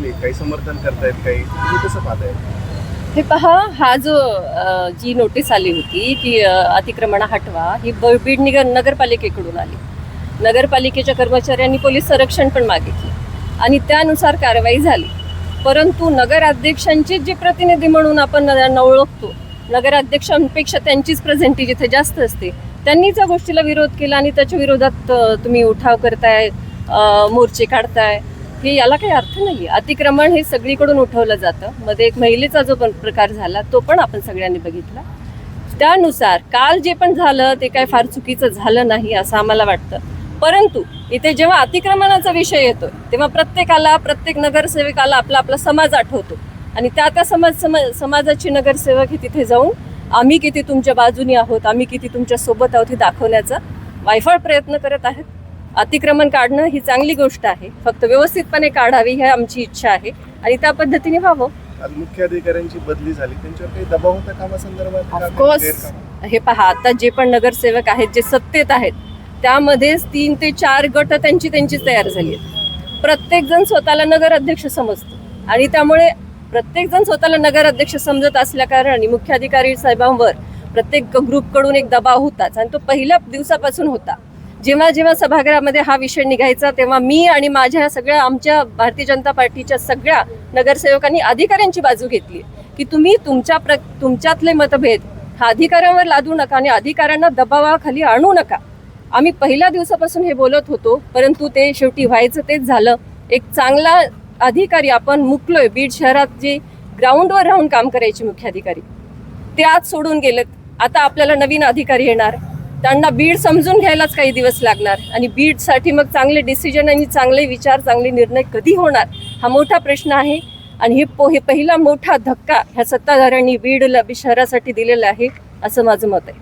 झाली, काही समर्थन करतायत, काही तुम्ही कसं पाहताय? हे पहा, हा जो जी नोटीस आली होती की अतिक्रमण हटवा, ही बीड नगरपालिकेकडून आली. नगरपालिकेच्या कर्मचाऱ्यांनी पोलीस संरक्षण पण मागितले आणि त्यानुसार कारवाई झाली. परंतु नगराध्यक्षांचे जे प्रतिनिधी म्हणून आपण त्यांना ओळखतो, नगराध्यक्षांपेक्षा त्यांचीच प्रेझेंटी जिथे जास्त असते, त्यांनी त्या गोष्टीला विरोध केला आणि त्याच्या विरोधात तुम्ही उठाव करताय, मोर्चे काढताय, हे याला काही अर्थ नाही. अतिक्रमण हे सगळीकडून उठवलं जातं. मध्ये एक महिलेचा जो पण प्रकार झाला तो पण आपण सगळ्यांनी बघितला. त्यानुसार काल जे पण झालं ते काय फार चुकीचं झालं नाही असं आम्हाला वाटतं. परंतु इथे जेव्हा अतिक्रमणाचा विषय येतो तेव्हा प्रत्येक नगरसेवकाला आपला आपला समाज आठवतो आणि त्या समाजाची नगरसेवक हे तिथे जाऊन आम्ही किती तुमच्या बाजूनी आहोत, आम्ही किती तुमच्या सोबत आहोत हे दाखवण्याचा वायफळ प्रयत्न करत आहेत. अतिक्रमण काढणं ही चांगली गोष्ट आहे, फक्त व्यवस्थितपणे काढावी ही आमची इच्छा आहे आणि त्या पद्धतीने व्हावं. मुख्य अधिकाऱ्यांची बदली झाली, त्यांच्यावर काही दबाव होता कामासंदर्भात? ऑफकोर्स. हे पहा, आता जे पण नगरसेवक आहेत जे सत्तेत आहेत त्यामध्येच 3 ते 4 गट त्यांची तयार झाली आहेत. प्रत्येकजण स्वतःला नगराध्यक्ष समजतो आणि त्यामुळे प्रत्येकजण स्वतःला नगराध्यक्ष समजत असल्या कारणाने मुख्याधिकारी साहेबांवर प्रत्येक ग्रुपकडून एक दबाव होताच आणि तो पहिल्या दिवसापासून होता. जेव्हा सभागृहामध्ये हा विषय निघायचा तेव्हा मी आणि माझ्या सगळ्या आमच्या भारतीय जनता पार्टीच्या सगळ्या नगरसेवकांनी अधिकाऱ्यांची बाजू घेतली की तुम्ही तुमच्यातले मतभेद हा अधिकाऱ्यांवर लादू नका आणि अधिकाऱ्यांना दबावाखाली आणू नका. आम्ही पहिल्या दिवसापासून हे बोलत होतो, परंतु ते शेवटी व्हायचं तेच झालं. एक चांगला अधिकारी आपण मुकलोय. बीड शहरात जे ग्राउंडवर राहून काम करायचे मुख्याधिकारी ते आज सोडून गेलेत. आता आपल्याला नवीन अधिकारी येणार, त्यांना बीड समजून घ्यायलाच काही दिवस लागणार आणि बीडसाठी मग चांगले डिसिजन आणि चांगले विचार, चांगले निर्णय कधी होणार हा मोठा प्रश्न आहे. आणि हे पहिला मोठा धक्का ह्या सत्ताधाऱ्यांनी बीड शहरासाठी दिलेला आहे असं माझं मत आहे.